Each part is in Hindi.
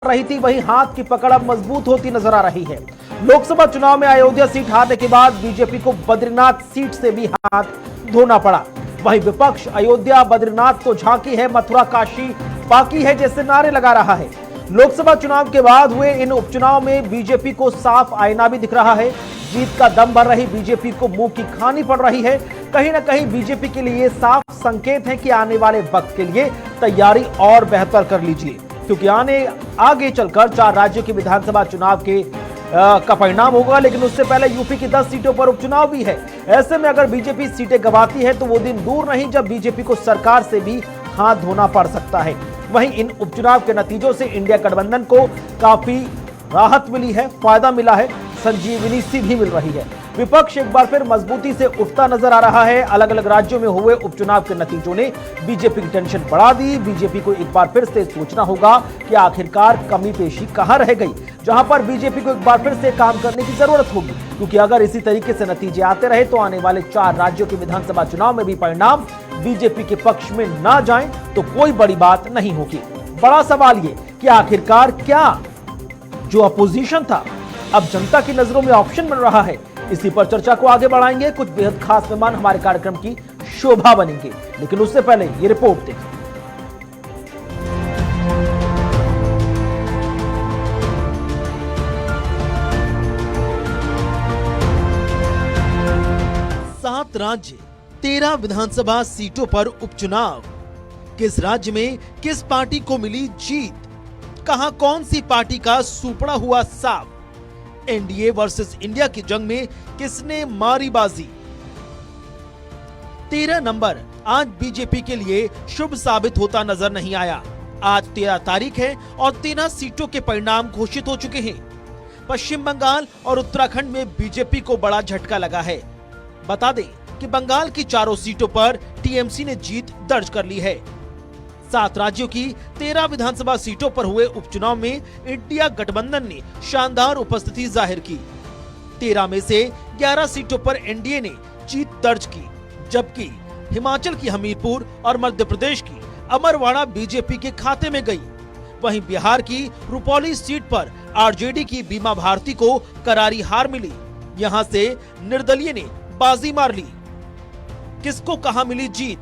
रही थी, वहीं हाथ की पकड़ अब मजबूत होती नजर आ रही है। लोकसभा चुनाव में अयोध्या सीट हारने के बाद बीजेपी को बद्रीनाथ सीट से भी हाथ धोना पड़ा। वहीं विपक्ष अयोध्या बद्रीनाथ तो झांकी है, मथुरा काशी बाकी है जैसे नारे लगा रहा है। लोकसभा चुनाव के बाद हुए इन उपचुनाव में बीजेपी को साफ आईना भी दिख रहा है। जीत का दम भर रही बीजेपी को मुंह की खानी पड़ रही है। कहीं ना कहीं बीजेपी के लिए साफ संकेत है कि आने वाले वक्त के लिए तैयारी और बेहतर कर लीजिए, क्योंकि आगे चलकर 4 राज्यों के विधानसभा चुनाव का परिणाम होगा। लेकिन उससे पहले यूपी की 10 सीटों पर उपचुनाव भी है। ऐसे में अगर बीजेपी सीटें गंवाती है तो वो दिन दूर नहीं जब बीजेपी को सरकार से भी हाथ धोना पड़ सकता है। वहीं इन उपचुनाव के नतीजों से इंडिया गठबंधन को काफी राहत मिली है, फायदा मिला है, संजीवनी सी भी मिल रही है। विपक्ष एक बार फिर मजबूती से उठता नजर आ रहा है। अलग अलग राज्यों में हुए उपचुनाव के नतीजों ने बीजेपी की टेंशन बढ़ा दी। बीजेपी को एक बार फिर से सोचना होगा कि आखिरकार कमी पेशी कहां रह गई, जहां पर बीजेपी को एक बार फिर से काम करने की जरूरत होगी, क्योंकि अगर इसी तरीके से नतीजे आते रहे तो आने वाले 4 राज्यों के विधानसभा चुनाव में भी परिणाम बीजेपी के पक्ष में ना जाए तो कोई बड़ी बात नहीं होगी। बड़ा सवाल ये कि आखिरकार क्या जो अपोजिशन था अब जनता की नजरों में ऑप्शन बन रहा है। इसी पर चर्चा को आगे बढ़ाएंगे। कुछ बेहद खास मेहमान हमारे कार्यक्रम की शोभा बनेंगे, लेकिन उससे पहले ये रिपोर्ट देखिए। सात राज्य 13 विधानसभा सीटों पर उपचुनाव। किस राज्य में किस पार्टी को मिली जीत, कहां कौन सी पार्टी का सुपड़ा हुआ साफ, एनडीए वर्सेस इंडिया की जंग में किसने मारी बाजी। 13 नंबर आज बीजेपी के लिए शुभ साबित होता नजर नहीं आया। आज 13 तारीख है और 13 सीटों के परिणाम घोषित हो चुके हैं। पश्चिम बंगाल और उत्तराखंड में बीजेपी को बड़ा झटका लगा है। बता दें कि बंगाल की 4 सीटों पर टीएमसी ने जीत दर्ज कर ली है। 7 राज्यों की 13 विधानसभा सीटों पर हुए उपचुनाव में इंडिया गठबंधन ने शानदार उपस्थिति जाहिर की। 13 में से 11 सीटों पर एनडीए ने जीत दर्ज की, जबकि हिमाचल की हमीरपुर और मध्य प्रदेश की अमरवाड़ा बीजेपी के खाते में गई। वहीं बिहार की रुपौली सीट पर आरजेडी की बीमा भारती को करारी हार मिली। यहां से निर्दलीय ने बाजी मार ली। किसको कहां मिली जीत?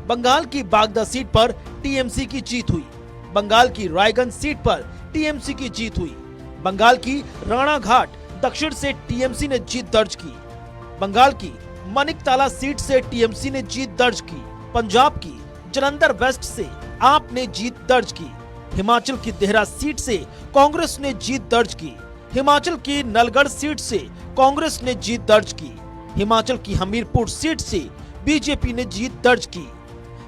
बंगाल की बागदा सीट पर टीएमसी की जीत हुई। बंगाल की रायगंज सीट पर टीएमसी की जीत हुई। बंगाल की राणाघाट दक्षिण से टीएमसी ने जीत दर्ज की। बंगाल की मनिकताला सीट से टीएमसी ने जीत दर्ज की। पंजाब की जलंधर वेस्ट से आप ने जीत दर्ज की। हिमाचल की देहरा सीट से कांग्रेस ने जीत दर्ज की। हिमाचल की नलगढ़ सीट से कांग्रेस ने जीत दर्ज की। हिमाचल की हमीरपुर सीट से बीजेपी ने जीत दर्ज की।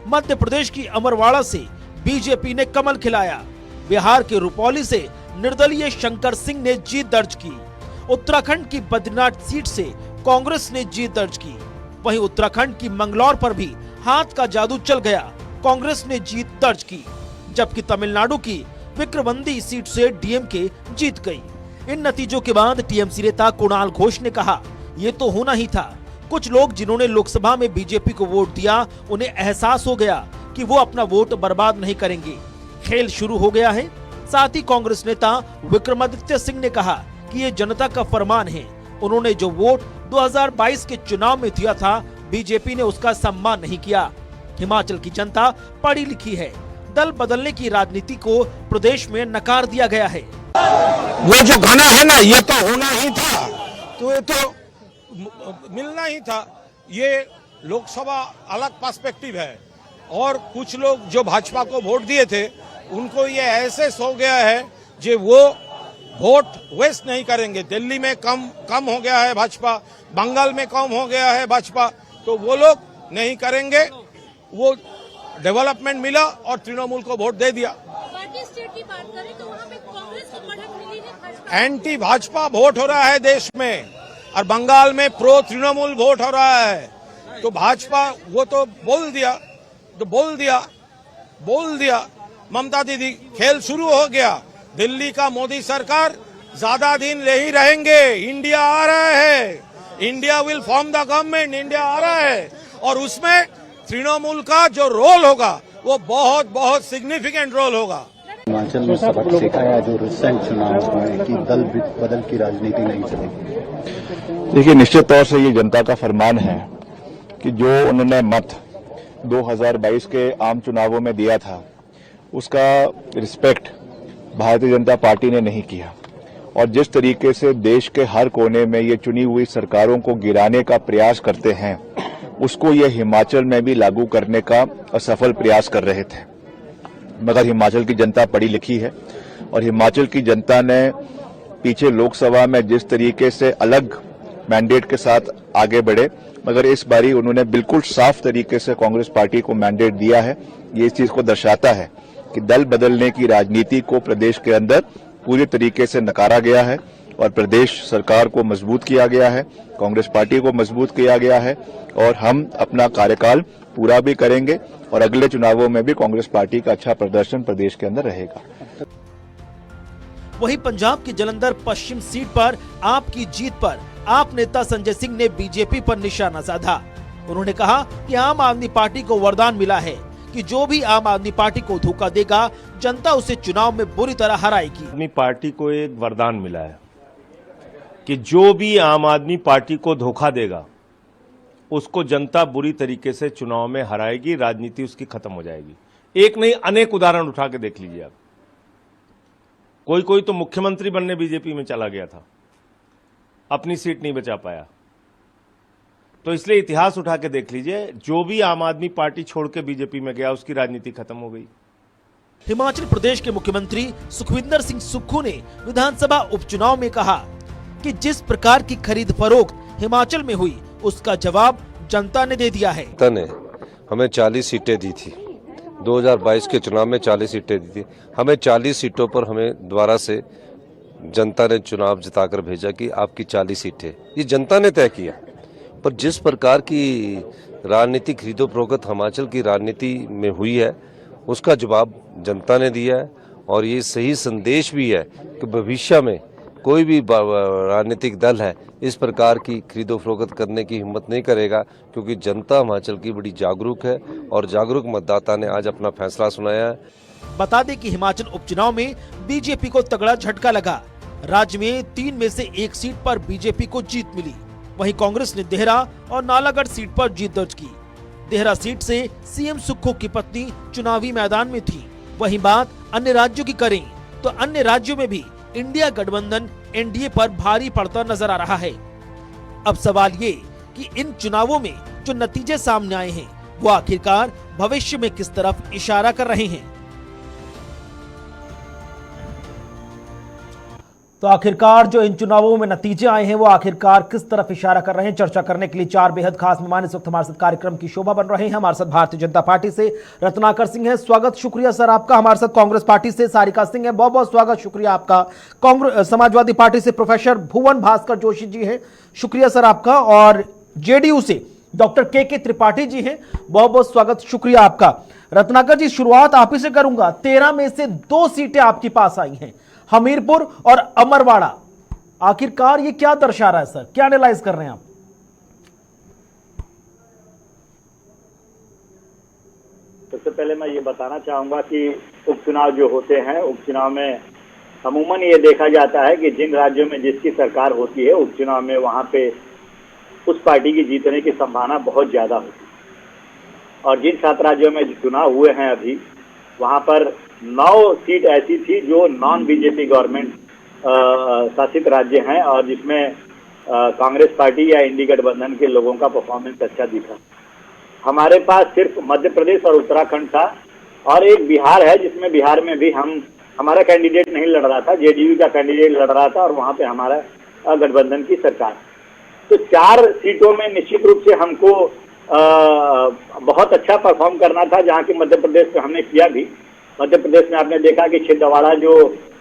मध्य प्रदेश की अमरवाड़ा से बीजेपी ने कमल खिलाया। बिहार के रुपौली से निर्दलीय शंकर सिंह ने जीत दर्ज की। उत्तराखंड की बद्रीनाथ सीट से कांग्रेस ने जीत दर्ज की। वहीं उत्तराखंड की मंगलौर पर भी हाथ का जादू चल गया, कांग्रेस ने जीत दर्ज की। जबकि तमिलनाडु की विक्रमंदी सीट से डीएमके जीत गई। इन नतीजों के बाद टीएमसी नेता कुणाल घोष ने कहा, ये तो होना ही था। कुछ लोग जिन्होंने लोकसभा में बीजेपी को वोट दिया, उन्हें एहसास हो गया कि वो अपना वोट बर्बाद नहीं करेंगे। खेल शुरू हो गया है। साथ ही कांग्रेस नेता विक्रमादित्य सिंह ने कहा कि ये जनता का फरमान है। उन्होंने जो वोट 2022 के चुनाव में दिया था, बीजेपी ने उसका सम्मान नहीं किया। हिमाचल की जनता पढ़ी लिखी है। दल बदलने की राजनीति को प्रदेश में नकार दिया गया है। वो जो गाना है ना, ये तो होना ही था, तो ये तो मिलना ही था। ये लोकसभा अलग पर्सपेक्टिव है, और कुछ लोग जो भाजपा को वोट दिए थे उनको ये ऐसे हो गया है कि वो वोट वेस्ट नहीं करेंगे। दिल्ली में कम हो गया है भाजपा, बंगाल में कम हो गया है भाजपा, तो वो लोग नहीं करेंगे। वो डेवलपमेंट मिला और तृणमूल को वोट दे दिया। स्टेट की बात करें तो वहाँ पे कांग्रेस को बढ़त मिली है। एंटी भाजपा वोट हो रहा है देश में, और बंगाल में प्रो तृणमूल वोट हो रहा है। तो भाजपा वो तो बोल दिया ममता दीदी, खेल शुरू हो गया। दिल्ली का मोदी सरकार ज्यादा दिन नहीं रहेंगे। इंडिया आ रहा है, India will form the government, India आ रहा है, और उसमें तृणमूल का जो रोल होगा वो बहुत सिग्निफिकेंट रोल होगा। हिमाचल में सबक सिखाया जो रिसेंट चुनाव हुए कि दल बदल की राजनीति नहीं चलेगी। देखिए, निश्चित तौर से ये जनता का फरमान है कि जो उन्होंने मत 2022 के आम चुनावों में दिया था उसका रिस्पेक्ट भारतीय जनता पार्टी ने नहीं किया और जिस तरीके से देश के हर कोने में ये चुनी हुई सरकारों को गिराने का प्रयास करते हैं उसको ये हिमाचल में भी लागू करने का असफल प्रयास कर रहे थे। मगर हिमाचल की जनता पढ़ी लिखी है और हिमाचल की जनता ने पीछे लोकसभा में जिस तरीके से अलग मैंडेट के साथ आगे बढ़े, मगर इस बारी उन्होंने बिल्कुल साफ तरीके से कांग्रेस पार्टी को मैंडेट दिया है। ये इस चीज को दर्शाता है कि दल बदलने की राजनीति को प्रदेश के अंदर पूरी तरीके से नकारा गया है और प्रदेश सरकार को मजबूत किया गया है, कांग्रेस पार्टी को मजबूत किया गया है और हम अपना कार्यकाल पूरा भी करेंगे और अगले चुनावों में भी कांग्रेस पार्टी का अच्छा प्रदर्शन प्रदेश के अंदर रहेगा। वहीं पंजाब की जालंधर पश्चिम सीट पर आप की जीत पर आप नेता संजय सिंह ने बीजेपी पर निशाना साधा। उन्होंने कहा कि आम आदमी पार्टी को वरदान मिला है कि जो भी आम आदमी पार्टी को धोखा देगा जनता उसे चुनाव में बुरी तरह हराएगी। आदमी पार्टी को एक वरदान मिला है कि जो भी आम आदमी पार्टी को धोखा देगा उसको जनता बुरी तरीके से चुनाव में हराएगी, राजनीति उसकी खत्म हो जाएगी। एक नहीं अनेक उदाहरण उठा के देख लीजिए आप। कोई तो मुख्यमंत्री बनने बीजेपी में चला गया था, अपनी सीट नहीं बचा पाया। तो इसलिए इतिहास उठा के देख लीजिए, जो भी आम आदमी पार्टी छोड़ के बीजेपी में गया उसकी राजनीति खत्म हो गई। हिमाचल प्रदेश के मुख्यमंत्री सुखविंदर सिंह सुक्खू ने विधानसभा उपचुनाव में कहा कि जिस प्रकार की खरीद फरोख्त हिमाचल में हुई उसका जवाब जनता ने दे दिया है। जनता ने हमें 40 सीटें दी थी, 2022 के चुनाव में 40 सीटें दी थी। हमें 40 सीटों पर हमें दोबारा से जनता ने चुनाव जिताकर भेजा कि आपकी 40 सीटें, ये जनता ने तय किया। पर जिस प्रकार की राजनीति खरीदो फरोख्त हिमाचल की राजनीति में हुई है उसका जवाब जनता ने दिया है और ये सही संदेश भी है कि भविष्य में कोई भी राजनीतिक दल है इस प्रकार की खरीदो फरोख्त करने की हिम्मत नहीं करेगा, क्योंकि जनता हिमाचल की बड़ी जागरूक है और जागरूक मतदाता ने आज अपना फैसला सुनाया है। बता दें कि हिमाचल उपचुनाव में बीजेपी को तगड़ा झटका लगा। राज्य में 3 में से 1 सीट पर बीजेपी को जीत मिली। वहीं कांग्रेस ने देहरा और नालागढ़ सीट पर जीत दर्ज की। देहरा सीट से सीएम सुक्खू की पत्नी चुनावी मैदान में थी। वहीं बात अन्य राज्यों की करें तो अन्य राज्यों में भी इंडिया गठबंधन एनडीए पर भारी पड़ता नजर आ रहा है। अब सवाल ये कि इन चुनावों में जो नतीजे सामने आए हैं वो आखिरकार भविष्य में किस तरफ इशारा कर रहे हैं। तो आखिरकार जो इन चुनावों में नतीजे आए हैं वो आखिरकार किस तरफ इशारा कर रहे हैं, चर्चा करने के लिए 4 बेहद खास मेहमान इस वक्त हमारे साथ कार्यक्रम की शोभा बन रहे हैं। हमारे साथ भारतीय जनता पार्टी से रत्नाकर सिंह है, स्वागत शुक्रिया सर आपका। हमारे साथ कांग्रेस पार्टी से सारिका सिंह है, बहुत बहुत स्वागत शुक्रिया आपका। कांग्रेस समाजवादी पार्टी से प्रोफेसर भुवन भास्कर जोशी जी है, शुक्रिया सर आपका। और जेडीयू से डॉक्टर के त्रिपाठी जी हैं, बहुत बहुत स्वागत शुक्रिया आपका। रत्नाकर जी, शुरुआत आप ही से करूंगा। 13 में से 2 सीटें आपके पास आई हैं, हमीरपुर और अमरवाड़ा। आखिरकार ये क्या दर्शा रहा है सर, क्या एनालाइज कर रहे हैं आप? सबसे पहले मैं ये बताना चाहूंगा कि उपचुनाव जो होते हैं, उपचुनाव में अमूमन ये देखा जाता है कि जिन राज्यों में जिसकी सरकार होती है उपचुनाव में वहां पे उस पार्टी की जीतने की संभावना बहुत ज्यादा होती है। और जिन 7 राज्यों में चुनाव हुए हैं अभी, वहां पर 9 सीट ऐसी थी जो नॉन बीजेपी गवर्नमेंट शासित राज्य हैं और जिसमें कांग्रेस पार्टी या इंडी गठबंधन के लोगों का परफॉर्मेंस अच्छा दिखा। हमारे पास सिर्फ मध्य प्रदेश और उत्तराखंड था और एक बिहार है, जिसमें बिहार में भी हमारा कैंडिडेट नहीं लड़ रहा था, जेडीयू का कैंडिडेट लड़ रहा था और वहां पे हमारा गठबंधन की सरकार। तो 4 सीटों में निश्चित रूप से हमको बहुत अच्छा परफॉर्म करना था, जहाँ की मध्य प्रदेश में हमने किया भी। मध्य प्रदेश में आपने देखा कि छिंदवाड़ा जो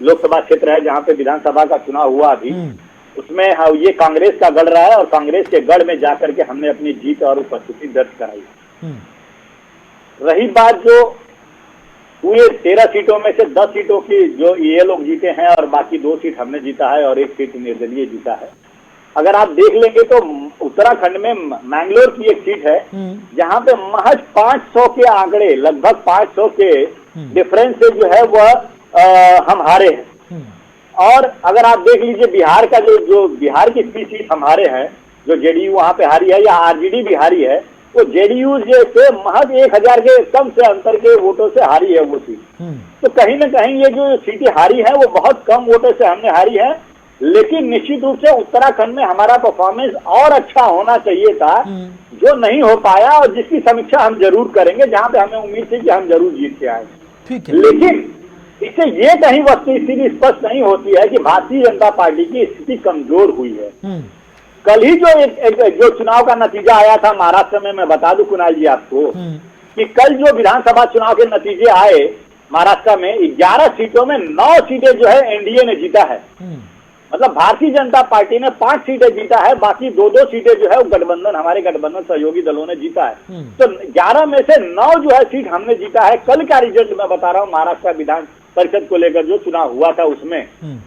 लोकसभा क्षेत्र है जहाँ पे विधानसभा का चुनाव हुआ अभी, उसमें ये कांग्रेस का गढ़ रहा है और कांग्रेस के गढ़ में जाकर के हमने अपनी जीत और उपस्थिति दर्ज कराई। रही बात जो पूरे 13 सीटों में से 10 सीटों की जो ये लोग जीते हैं और बाकी 2 सीट हमने जीता है और 1 सीट निर्दलीय जीता है। अगर आप देख लेंगे तो उत्तराखंड में मैंगलोर की एक सीट है जहां पे महज 500 के आंकड़े, लगभग 500 के डिफरेंस से जो है वह हम हारे हैं। और अगर आप देख लीजिए बिहार का जो बिहार की सीट हम हारे हैं, जो जेडीयू वहां पे हारी है या आरजेडी भी हारी है, वो जेडीयू से महज 1000 के कम से अंतर के वोटों से हारी है वो सीट। तो कहीं ना कहीं ये जो सीटें हारी है वो बहुत कम वोटों से हमने हारी है। लेकिन निश्चित रूप से उत्तराखंड में हमारा परफॉर्मेंस और अच्छा होना चाहिए था, जो नहीं हो पाया, और जिसकी समीक्षा हम जरूर करेंगे, जहां पे हमें उम्मीद थी कि हम जरूर जीत के आए। ठीक है। लेकिन इससे ये कहीं वस्तुस्थिति स्पष्ट नहीं होती है कि भारतीय जनता पार्टी की स्थिति कमजोर हुई है। कल ही जो चुनाव का नतीजा आया था महाराष्ट्र में, मैं बता दूं कुणाल जी आपको कि कल जो विधानसभा चुनाव के नतीजे आए महाराष्ट्र में, 11 सीटों में 9 सीटें जो है एनडीए ने जीता है। मतलब भारतीय जनता पार्टी ने 5 सीटें जीता है, बाकी 2-2 सीटें जो है वो गठबंधन, हमारे गठबंधन सहयोगी दलों ने जीता है। तो 11 में से 9 जो है सीट हमने जीता है। कल का रिजल्ट मैं बता रहा हूँ महाराष्ट्र विधान परिषद को लेकर जो चुनाव हुआ था उसमें,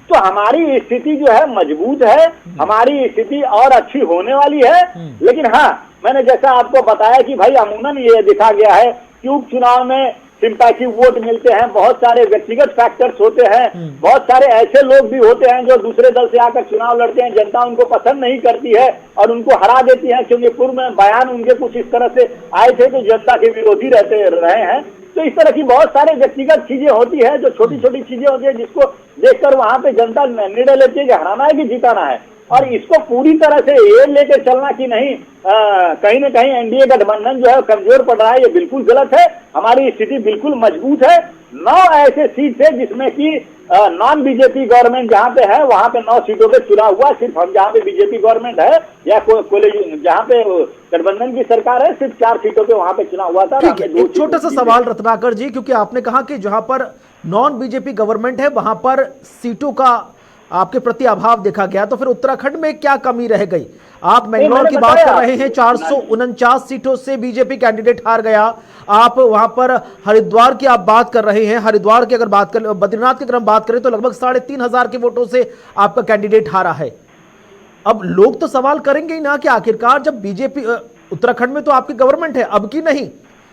तो हमारी स्थिति जो है मजबूत है, हमारी स्थिति और अच्छी होने वाली है। लेकिन हाँ, मैंने जैसा आपको बताया कि भाई अमूमन ये देखा गया है कि उपचुनाव में सिंपैथी वोट मिलते हैं, बहुत सारे व्यक्तिगत फैक्टर्स होते हैं, बहुत सारे ऐसे लोग भी होते हैं जो दूसरे दल से आकर चुनाव लड़ते हैं, जनता उनको पसंद नहीं करती है और उनको हरा देती है, क्योंकि पूर्व में बयान उनके कुछ इस तरह से आए थे कि जनता के विरोधी रहे हैं। तो इस तरह की बहुत सारे व्यक्तिगत चीजें होती है, जो छोटी छोटी चीजें होती है, जिसको देखकर वहां पे जनता निर्णय लेती है कि हराना है कि जिताना है। और इसको पूरी तरह से ये लेकर चलना कि नहीं कहीं न कहीं एनडीए गठबंधन जो है कमजोर पड़ रहा है, ये बिल्कुल गलत है। हमारी स्थिति बिल्कुल मजबूत है। 9 ऐसे सीट थे जिसमें कि नॉन बीजेपी गवर्नमेंट जहां पे है वहां पे 9 सीटों पे चुनाव हुआ। सिर्फ हम जहां पे बीजेपी गवर्नमेंट है या जहां पे गठबंधन की सरकार है, सिर्फ 4 सीटों पे वहां पे चुनाव हुआ था। ठीक है, एक छोटा सा सवाल रत्नाकर जी, क्योंकि आपने कहा कि जहां पर नॉन बीजेपी गवर्नमेंट है वहां पर सीटों का आपके प्रति अभाव देखा गया, तो फिर उत्तराखंड में क्या कमी रह गई? आप मैंगलोर की बात कर रहे हैं, 449 सीटों से बीजेपी कैंडिडेट हार गया। आप वहां पर हरिद्वार की आप बात कर रहे हैं, हरिद्वार की अगर बात कर, बद्रीनाथ की अगर हम बात करें तो लगभग 3500 के वोटों से आपका कैंडिडेट हारा है। अब लोग तो सवाल करेंगे ही ना कि आखिरकार जब बीजेपी उत्तराखंड में तो आपकी गवर्नमेंट है, अब की नहीं,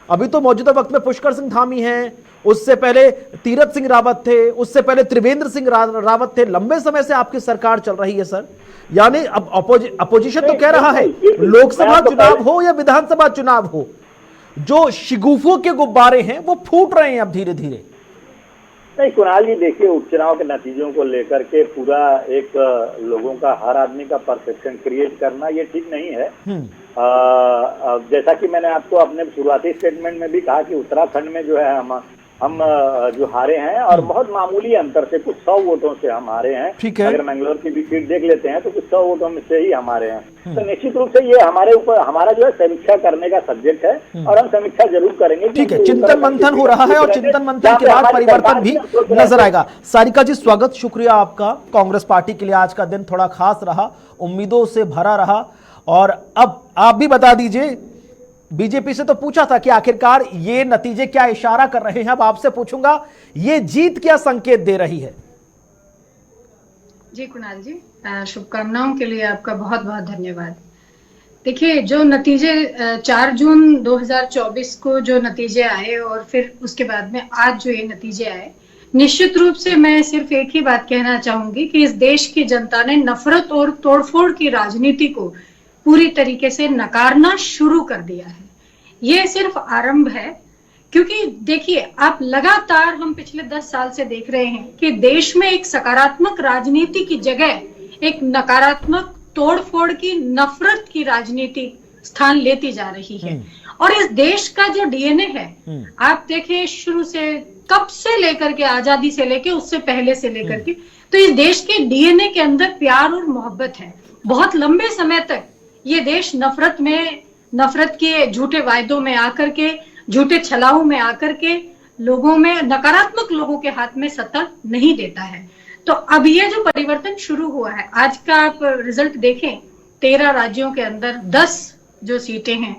अभी तो मौजूदा वक्त में पुष्कर सिंह धामी हैं, उससे पहले तीरथ सिंह रावत थे, उससे पहले त्रिवेंद्र सिंह रावत थे। लंबे समय से आपकी सरकार चल रही है सर, यानी अब अपोजिशन तो कह रहा है लोकसभा चुनाव हो या विधानसभा चुनाव हो, जो शिगुफों के गुब्बारे हैं वो फूट रहे हैं अब धीरे धीरे। नहीं कुणाल जी, देखिए उपचुनाव के नतीजों को लेकर के पूरा एक लोगों का, हर आदमी का परसेप्शन क्रिएट करना ये ठीक नहीं है। जैसा कि मैंने आपको अपने शुरुआती स्टेटमेंट में भी कहा कि उत्तराखंड में जो है हम जो हारे हैं और बहुत मामूली अंतर से, कुछ 100 वोटों से हम हारे हैं। ठीक है। अगर मैंगलोर की भी सीट देख लेते हैं तो कुछ 100 वोटों में से ही हम हारे हैं। तो निश्चित रूप से ये हमारे ऊपर, हमारा जो है समीक्षा करने का सब्जेक्ट है और हम समीक्षा जरूर करेंगे। ठीक है, चिंतन मंथन हो रहा है और चिंतन मंथन के बाद परिवर्तन भी नजर आएगा। सारिका जी स्वागत, शुक्रिया आपका। कांग्रेस पार्टी के लिए आज का दिन थोड़ा खास रहा, उम्मीदों से भरा रहा। और अब आप भी बता दीजिए, बीजेपी से तो पूछा था कि आखिरकार ये नतीजे क्या इशारा कर रहे हैं, अब आपसे पूछूंगा ये जीत क्या संकेत दे रही है? जी कुणाल जी, शुभकामनाओं के लिए आपका बहुत बहुत धन्यवाद। देखिए, जो नतीजे 4 जून 2024 को जो नतीजे आए और फिर उसके बाद में आज जो ये नतीजे आए, निश्चित रूप से मैं सिर्फ एक ही बात कहना चाहूंगी कि इस देश की जनता ने नफरत और तोड़फोड़ की राजनीति को पूरी तरीके से नकारना शुरू कर दिया है। ये सिर्फ आरंभ है, क्योंकि देखिए आप लगातार हम पिछले 10 साल से देख रहे हैं कि देश में एक सकारात्मक राजनीति की जगह एक नकारात्मक तोड़फोड़ की, नफरत की राजनीति स्थान लेती जा रही है। और इस देश का जो डीएनए है, आप देखें शुरू से, कब से लेकर के, आजादी से लेकर, उससे पहले से लेकर के, तो इस देश के डीएनए के अंदर प्यार और मोहब्बत है। बहुत लंबे समय तक ये देश नफरत के झूठे वायदों में आकर के, झूठे छलाऊ में आकर के लोगों में, नकारात्मक लोगों के हाथ में सत्ता नहीं देता है। तो अब ये जो परिवर्तन शुरू हुआ है, आज का आप रिजल्ट देखें, 13 राज्यों के अंदर 10 जो सीटें हैं,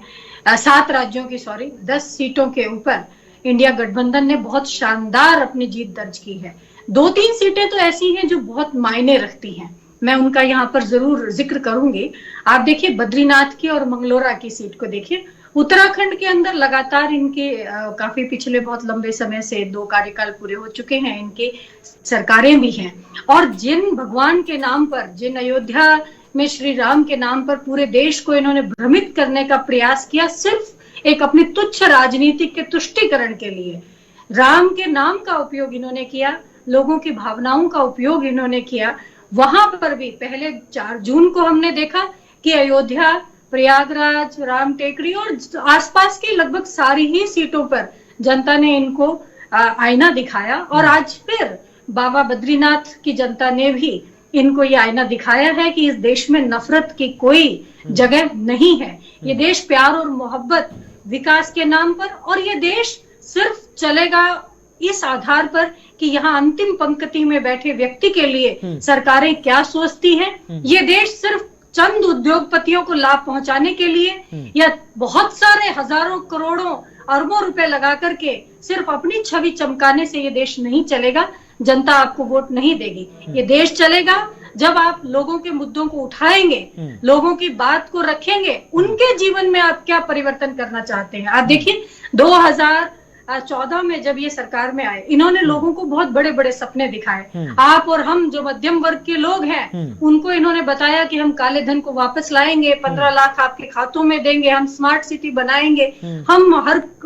7 राज्यों की 10 सीटों के ऊपर इंडिया गठबंधन ने बहुत शानदार अपनी जीत दर्ज की है। 2-3 सीटें तो ऐसी हैं जो बहुत मायने रखती हैं, मैं उनका यहाँ पर जरूर जिक्र करूंगी। आप देखिए बद्रीनाथ की और मंगलोरा की सीट को देखिए, उत्तराखंड के अंदर लगातार इनके काफी पिछले बहुत लंबे समय से 2 कार्यकाल पूरे हो चुके हैं, इनकी सरकारें भी हैं, और जिन भगवान के नाम पर, जिन अयोध्या में श्री राम के नाम पर पूरे देश को इन्होंने भ्रमित करने का प्रयास किया, सिर्फ एक अपनी तुच्छ राजनीति के तुष्टीकरण के लिए राम के नाम का उपयोग इन्होंने किया, लोगों की भावनाओं का उपयोग इन्होंने किया। वहां पर भी पहले 4 जून को हमने देखा कि अयोध्या, प्रयागराज, राम टेकरी और आसपास की लगभग सारी ही सीटों पर जनता ने इनको आईना दिखाया, और आज फिर बाबा बद्रीनाथ की जनता ने भी इनको ये आईना दिखाया है कि इस देश में नफरत की कोई जगह नहीं है। ये देश प्यार और मोहब्बत, विकास के नाम पर, और ये देश सिर्फ चलेगा इस आधार पर कि यहाँ अंतिम पंक्ति में बैठे व्यक्ति के लिए सरकारें क्या सोचती हैं। ये देश सिर्फ चंद उद्योगपतियों को लाभ पहुंचाने के लिए या बहुत सारे हजारों करोड़ों अरबों रुपए लगा करके सिर्फ अपनी छवि चमकाने से ये देश नहीं चलेगा। जनता आपको वोट नहीं देगी। ये देश चलेगा जब आप लोगों के मुद्दों को उठाएंगे, लोगों की बात को रखेंगे, उनके जीवन में आप क्या परिवर्तन करना चाहते हैं। आप देखिए 2014 में जब ये सरकार में आए, इन्होंने लोगों को बहुत बड़े बड़े सपने दिखाए। आप और हम जो मध्यम वर्ग के लोग हैं, उनको इन्होंने बताया कि हम काले धन को वापस लाएंगे, 15 लाख आपके खातों में देंगे, हम स्मार्ट सिटी बनाएंगे, हम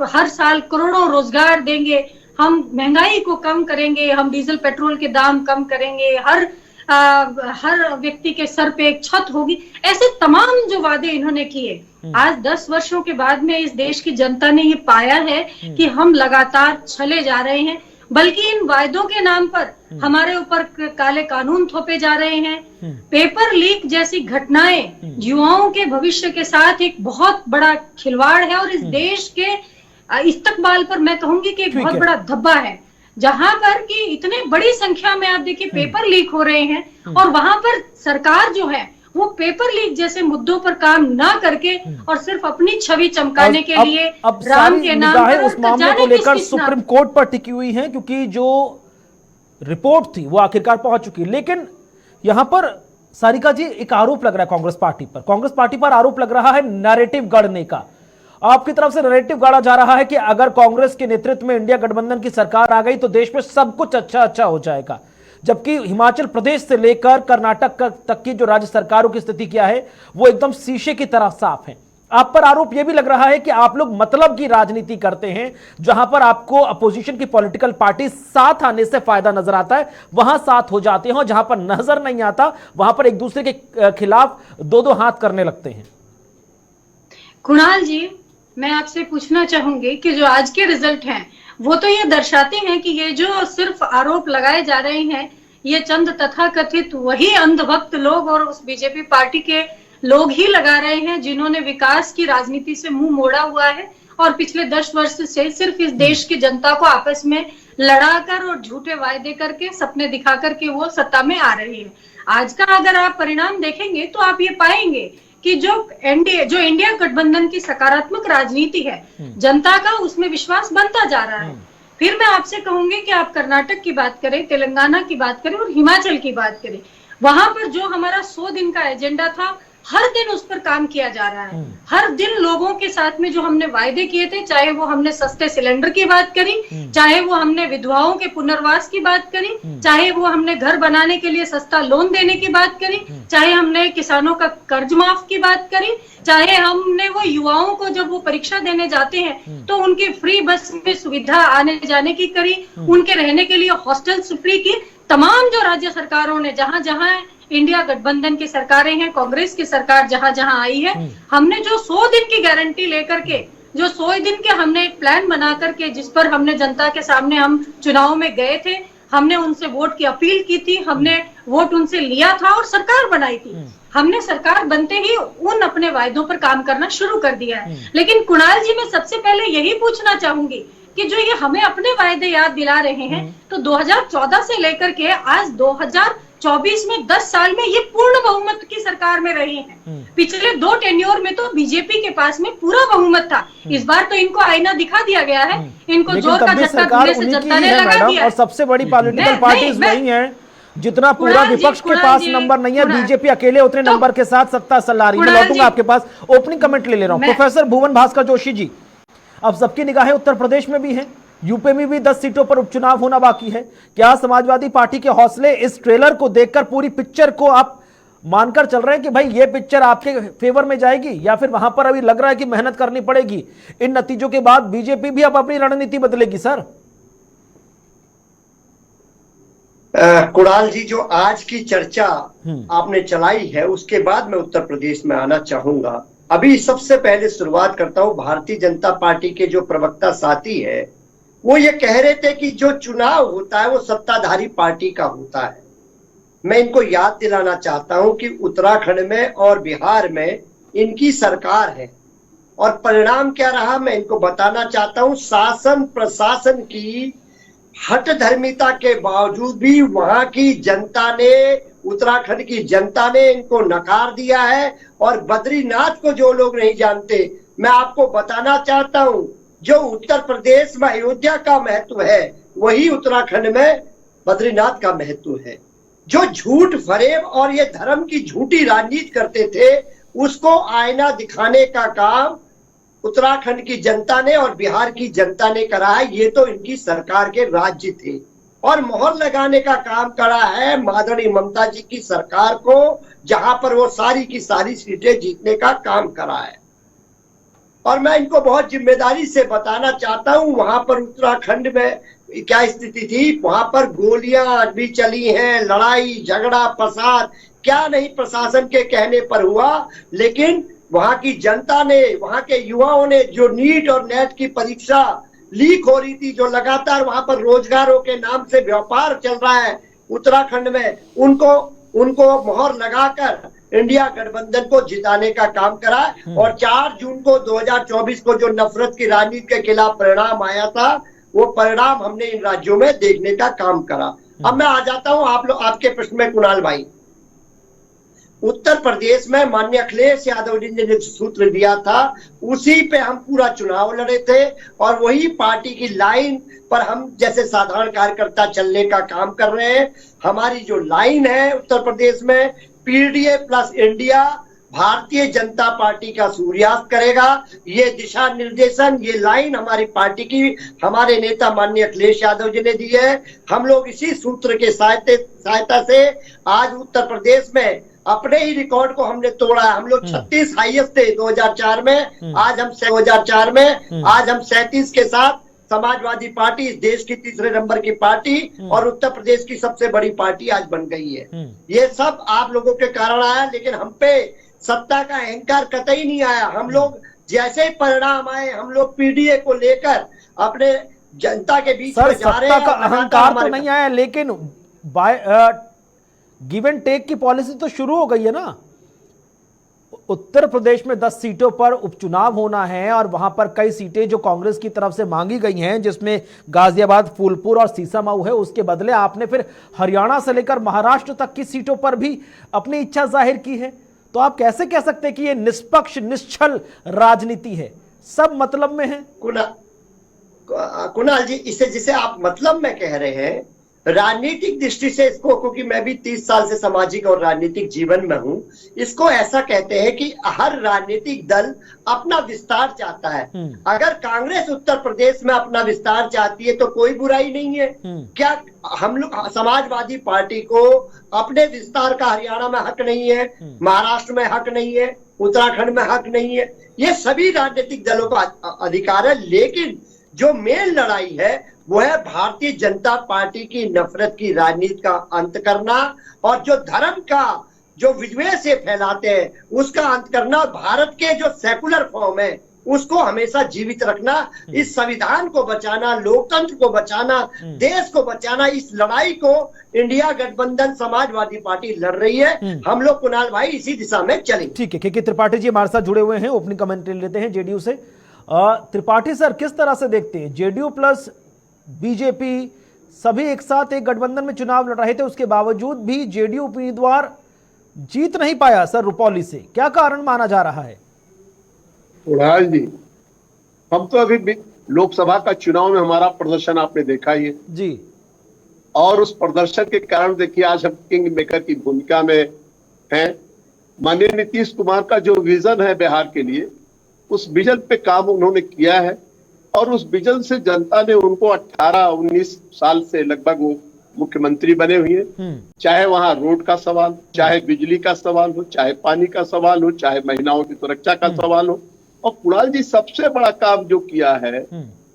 हर साल करोड़ों रोजगार देंगे, हम महंगाई को कम करेंगे, हम डीजल पेट्रोल के दाम कम करेंगे, हर व्यक्ति के सर पे एक छत होगी। ऐसे तमाम जो वादे इन्होंने किए, आज 10 वर्षों के बाद में इस देश की जनता ने ये पाया है कि हम लगातार छले जा रहे हैं, बल्कि इन वायदों के नाम पर हमारे ऊपर काले कानून थोपे जा रहे हैं। पेपर लीक जैसी घटनाएं युवाओं के भविष्य के साथ एक बहुत बड़ा खिलवाड़ है, और इस देश के इस्तकबाल पर मैं कहूंगी कि एक बहुत बड़ा धब्बा है, जहां पर कि इतने बड़ी संख्या में आप देखिए पेपर लीक हो रहे हैं, और वहां पर सरकार जो है वो पेपर लीक जैसे मुद्दों पर काम ना करके और सिर्फ अपनी छवि चमकाने के लिए राम के नाम पर उस मामले को लेकर सुप्रीम कोर्ट पर टिकी हुई हैं, क्योंकि जो रिपोर्ट थी वो आखिरकार पहुंच चुकी। लेकिन यहां पर सारिका जी एक आरोप लग रहा है कांग्रेस पार्टी पर आरोप लग रहा है नैरेटिव गढ़ने का। आपकी तरफ से नैरेटिव गाड़ा जा रहा है कि अगर कांग्रेस के नेतृत्व में इंडिया गठबंधन की सरकार आ गई तो देश में सब कुछ अच्छा हो जाएगा, जबकि हिमाचल प्रदेश से लेकर कर्नाटक तक की जो राज्य सरकारों की स्थिति क्या है वो एकदम शीशे की तरह साफ है। आप पर आरोप यह भी लग रहा है कि आप लोग मतलब की राजनीति करते हैं, जहां पर आपको अपोजिशन की पॉलिटिकल पार्टी साथ आने से फायदा नजर आता है वहां साथ हो जाते हैं, और जहां पर नजर नहीं आता वहां पर एक दूसरे के खिलाफ दो हाथ करने लगते हैं। कुणाल जी, मैं आपसे पूछना चाहूंगी कि जो आज के रिजल्ट हैं वो तो ये दर्शाते हैं कि ये जो सिर्फ आरोप लगाए जा रहे हैं ये चंद तथाकथित वही अंधभक्त लोग और उस बीजेपी पार्टी के लोग ही लगा रहे हैं जिन्होंने विकास की राजनीति से मुंह मोड़ा हुआ है और पिछले 10 वर्ष से सिर्फ इस देश की जनता को आपस में लड़ाकर और झूठे वायदे करके, सपने दिखा करके वो सत्ता में आ रही है। आज का अगर आप परिणाम देखेंगे तो आप ये पाएंगे कि जो इंडिया गठबंधन की सकारात्मक राजनीति है, जनता का उसमें विश्वास बनता जा रहा है। फिर मैं आपसे कहूंगी कि आप कर्नाटक की बात करें, तेलंगाना की बात करें और हिमाचल की बात करें, वहां पर जो हमारा 100 दिन का एजेंडा था, हर दिन उस पर काम किया जा रहा है। हर दिन लोगों के साथ में जो हमने वायदे किए थे, चाहे वो हमने सस्ते सिलेंडर की बात करी, चाहे वो हमने विधवाओं के पुनर्वास की बात करी, चाहे वो हमने घर बनाने के लिए सस्ता लोन देने की बात करी, चाहे हमने किसानों का कर्ज माफ की बात करी, चाहे हमने वो युवाओं को जब वो परीक्षा देने जाते हैं तो उनकी फ्री बस में सुविधा आने जाने की करी, उनके रहने के लिए हॉस्टल्स फ्री की। तमाम जो राज्य सरकारों ने, जहां जहां इंडिया गठबंधन की सरकारें हैं, कांग्रेस की सरकार जहां जहां आई है, हमने जो 100 दिन की गारंटी लेकर के, जो 100 दिन के हमने एक प्लान बना करके, जिस पर हमने जनता के सामने हम चुनाव में गए थे, हमने उनसे वोट की अपील की थी, हमने वोट उनसे लिया था और सरकार बनाई थी। हमने सरकार बनते ही उन अपने वायदों पर काम करना शुरू कर दिया है। लेकिन कुणाल जी, मैं सबसे पहले यही पूछना चाहूंगी कि जो ये हमें अपने वायदे याद दिला रहे हैं, तो 2014 से लेकर के आज 2024 में 10 साल में ये पूर्ण बहुमत की सरकार में रही हैं। पिछले 2 टेन्योर में तो बीजेपी के पास में पूरा बहुमत था। इस बार तो इनको आईना दिखा दिया गया है, इनको जोर का झटका देने से जनता ने लगा दिया। और सबसे बड़ी पॉलिटिकल पार्टीज वही हैं जितना पूरा कुणाल जी, विपक्ष के कुणाल पास जी, नंबर नहीं है, कुणाल- बीजेपी अकेले उतने तो- नंबर के साथ सत्ता संभाल रही है। मैं कुणाल लौटूंगा जी- आपके पास, ओपनिंग कमेंट ले रहा हूं। प्रोफेसर भुवन भास्कर जोशी जी, अब सबकी निगाहें उत्तर प्रदेश में भी हैं, यूपी में भी 10 सीटों पर उपचुनाव होना बाकी है। क्या समाजवादी पार्टी के हौसले इस ट्रेलर को देखकर पूरी पिक्चर को आप मानकर चल रहे हैं कि भाई ये पिक्चर आपके फेवर में जाएगी, या फिर वहां पर अभी लग रहा है कि मेहनत करनी पड़ेगी? इन नतीजों के बाद बीजेपी भी अब अपनी रणनीति बदलेगी सर? कुणाल जी, जो आज की चर्चा आपने चलाई है उसके बाद मैं उत्तर प्रदेश में आना चाहूंगा। अभी सबसे पहले शुरुआत करता हूं, भारतीय जनता पार्टी के जो प्रवक्ता साथी है वो ये कह रहे थे कि जो चुनाव होता है वो सत्ताधारी पार्टी का होता है। मैं इनको याद दिलाना चाहता हूं कि उत्तराखंड में और बिहार में इनकी सरकार है और परिणाम क्या रहा मैं इनको बताना चाहता हूं। शासन प्रशासन की हट धर्मिता के बावजूद भी वहां की जनता ने, उत्तराखंड की जनता ने इनको नकार दिया है। और बद्रीनाथ को जो लोग नहीं जानते, मैं आपको बताना चाहता हूं, जो उत्तर प्रदेश में अयोध्या का महत्व है वही उत्तराखंड में बद्रीनाथ का महत्व है। जो झूठ फरेब और ये धर्म की झूठी राजनीति करते थे उसको आईना दिखाने का काम उत्तराखंड की जनता ने और बिहार की जनता ने करा है। ये तो इनकी सरकार के राज्य थे और मोहर लगाने का काम करा है माननीय ममता जी की सरकार को, जहां पर वो सारी की सारी सीटें जीतने का काम करा है। और मैं इनको बहुत जिम्मेदारी से बताना चाहता हूं, वहां पर उत्तराखंड में क्या स्थिति थी, वहां पर गोलियां भी चली हैं, लड़ाई झगड़ा फसाद क्या नहीं प्रशासन के कहने पर हुआ, लेकिन वहां की जनता ने, वहां के युवाओं ने, जो नीट और नेट की परीक्षा लीक हो रही थी, जो लगातार वहां पर रोजगारों के नाम से व्यापार चल रहा है उत्तराखंड में, उनको मोहर लगाकर इंडिया गठबंधन को जिताने का काम करा। और 4 जून को 2024 को जो नफरत की राजनीति के खिलाफ परिणाम आया था, वो परिणाम हमने इन राज्यों में देखने का काम करा। अब मैं आ जाता हूं आपके प्रश्न में कुणाल भाई। उत्तर प्रदेश में माननीय अखिलेश यादव जी ने जो सूत्र दिया था उसी पे हम पूरा चुनाव लड़े थे और वही पार्टी की लाइन पर हम जैसे साधारण कार्यकर्ता चलने का काम कर रहे हैं। हमारी जो लाइन है उत्तर प्रदेश में, PDA plus India, Bharatiya Janata party का सूर्यास्त करेगा, ये दिशा निर्देशन, ये लाइन हमारी पार्टी की हमारे नेता माननीय अखिलेश यादव जी ने दी है। हम लोग इसी सूत्र के सहायता से आज उत्तर प्रदेश में अपने ही रिकॉर्ड को हमने तोड़ा है। हम लोग 36 हाईएस्ट थे 2004 में, आज हम 2004 में आज हम 37 के साथ समाजवादी पार्टी इस देश की 3रे नंबर की पार्टी और उत्तर प्रदेश की सबसे बड़ी पार्टी आज बन गई है। ये सब आप लोगों के कारण आया, लेकिन हम पे सत्ता का अहंकार कतई नहीं आया। हम लोग जैसे ही परिणाम आए, हम लोग पीडीए को लेकर अपने जनता के बीच में जा रहे हैं। सत्ता का अहंकार तो नहीं आया, लेकिन गिव एंड टेक की पॉलिसी तो शुरू हो गई है ना। उत्तर प्रदेश में 10 सीटों पर उपचुनाव होना है और वहां पर कई सीटें जो कांग्रेस की तरफ से मांगी गई हैं, जिसमें गाजियाबाद, फूलपुर और सीसामऊ है। उसके बदले आपने फिर हरियाणा से लेकर महाराष्ट्र तक की सीटों पर भी अपनी इच्छा जाहिर की है। तो आप कैसे कह सकते हैं कि यह निष्पक्ष निश्चल राजनीति है? सब मतलब में है। कुणाल जी, इसे जिसे आप मतलब में कह रहे हैं, राजनीतिक दृष्टि से इसको, क्योंकि मैं भी 30 साल से सामाजिक और राजनीतिक जीवन में हूं, इसको ऐसा कहते हैं कि हर राजनीतिक दल अपना विस्तार चाहता है। अगर कांग्रेस उत्तर प्रदेश में अपना विस्तार चाहती है तो कोई बुराई नहीं है। क्या हम लोग समाजवादी पार्टी को अपने विस्तार का हरियाणा में हक नहीं है, महाराष्ट्र में हक नहीं है, उत्तराखंड में हक नहीं है? ये सभी राजनीतिक दलों का अधिकार है। लेकिन जो मेन लड़ाई है वो है भारतीय जनता पार्टी की नफरत की राजनीति का अंत करना और जो धर्म का जो विद्वेष से फैलाते हैं उसका अंत करना। भारत के जो सेकुलर फॉर्म है उसको हमेशा जीवित रखना, इस संविधान को बचाना, लोकतंत्र को बचाना, देश को बचाना। इस लड़ाई को इंडिया गठबंधन समाजवादी पार्टी लड़ रही है। हम लोग कुणाल भाई इसी दिशा में चलेंगे। ठीक है, के त्रिपाठी जी हमारे साथ जुड़े हुए हैं, ओपनिंग कमेंट लेते हैं जेडीयू से। त्रिपाठी सर, किस तरह से देखते हैं जेडीयू प्लस बीजेपी सभी एक साथ एक गठबंधन में चुनाव लड़ रहे थे, उसके बावजूद भी जेडीयू उम्मीदवार जीत नहीं पाया सर रुपौली से? क्या कारण माना जा रहा है? कुणाल जी, हम तो अभी लोकसभा का चुनाव में हमारा प्रदर्शन आपने देखा ही है जी। और उस प्रदर्शन के कारण देखिए आज हम किंग मेकर की भूमिका में हैं। माननीय नीतीश कुमार का जो विजन है बिहार के लिए, उस विजन पे काम उन्होंने किया है और उस विजन से जनता ने उनको 18-19 साल से लगभग वो मुख्यमंत्री बने हुए हैं। चाहे वहां रोड का सवाल, चाहे बिजली का सवाल हो, चाहे पानी का सवाल हो, चाहे महिलाओं की सुरक्षा का सवाल हो। और कुणाल जी सबसे बड़ा काम जो किया है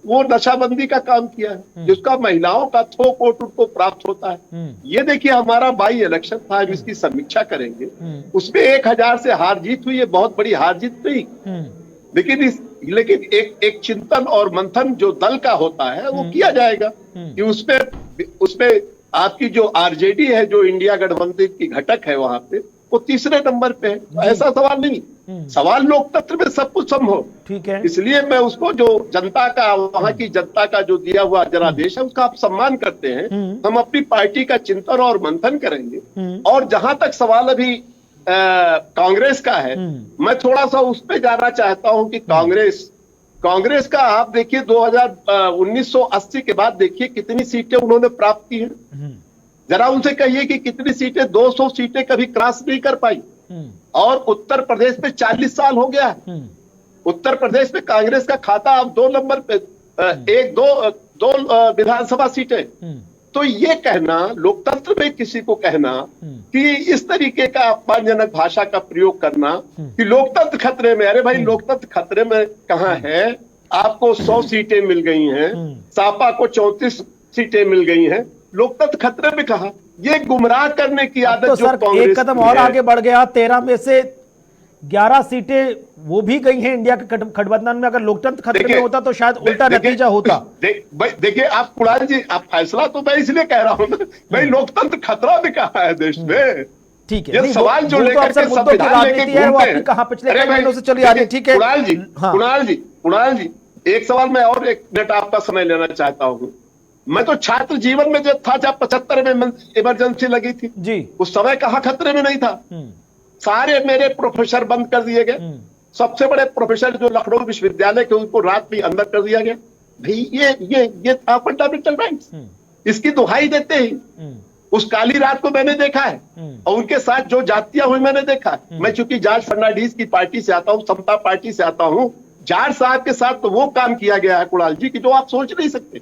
वो नशाबंदी का काम किया है, जिसका महिलाओं का थोक वोट उनको प्राप्त होता है। ये देखिए हमारा बाई इलेक्शन था, हम इसकी समीक्षा करेंगे। उसमें 1000 से हार जीत हुई है, बहुत बड़ी हार जीत नहीं, लेकिन एक चिंतन और मंथन जो दल का होता है वो किया जाएगा कि उसमें आपकी जो आरजेडी है, जो इंडिया गठबंधन की घटक है, वहां पे वो तीसरे नंबर पे है। ऐसा सवाल नहीं, सवाल लोकतंत्र में सब कुछ संभव। ठीक है, इसलिए मैं उसको जो जनता का, वहां की जनता का जो दिया हुआ जनादेश है उसका आप सम्मान करते हैं। हम अपनी पार्टी का चिंतन और मंथन करेंगे। और जहां तक सवाल अभी कांग्रेस का है, मैं थोड़ा सा उस पर जाना चाहता हूं कि कांग्रेस का आप देखिए 1980 के बाद देखिए कितनी सीटें उन्होंने प्राप्त की हैं। जरा उनसे कहिए कि कितनी सीटें, 200 सीटें कभी क्रॉस नहीं कर पाई। और उत्तर प्रदेश में 40 साल हो गया है। उत्तर प्रदेश में कांग्रेस का खाता अब 2 नंबर पे, दो विधानसभा सीटें। तो ये कहना, लोकतंत्र में किसी को कहना कि इस तरीके का अपमानजनक भाषा का प्रयोग करना कि लोकतंत्र खतरे में, अरे भाई लोकतंत्र खतरे में कहाँ है? आपको 100 सीटें मिल गई हैं, सापा को 34 सीटें मिल गई हैं, लोकतंत्र खतरे में कहा? ये गुमराह करने की आदत तो जो सर कांग्रेस एक कदम और आगे बढ़ गया, 13 में से 11 सीटें वो भी गई हैं इंडिया के गठबंधन में। अगर लोकतंत्र खतरे में होता तो शायद उल्टा नतीजा होता। देखिए आप कुणाल जी, आप फैसला तो मैं इसलिए कह रहा हूं ना भाई, लोकतंत्र खतरा भी कहा है देश में। ठीक है, ये सवाल जो लेकर के संविधान लेके घूमते हैं, कहा पिछले कई महीनों से चली आ रही है। ठीक है कुणाल जी एक सवाल मैं और 1 मिनट आपका समय लेना चाहता हूँ। मैं तो छात्र जीवन में जब था, जब 75 में इमरजेंसी लगी थी जी, उस समय कहा खतरे में नहीं था। सारे मेरे प्रोफेसर बंद कर दिए गए। सबसे बड़े प्रोफेसर जो लखनऊ विश्वविद्यालय के, उनको रात में अंदर कर दिया गया। भाई ये था फंडामेंटल राइट्स। इसकी दुहाई देते ही उस काली रात को मैंने देखा है और उनके साथ जो जातियां हुई मैंने देखा है। मैं चूंकि जॉर्ज फर्नांडीज की पार्टी से आता हूँ, समता पार्टी से आता हूँ, जॉर्ज साहब के साथ तो वो काम किया गया है कुणाल जी की जो आप सोच नहीं सकते।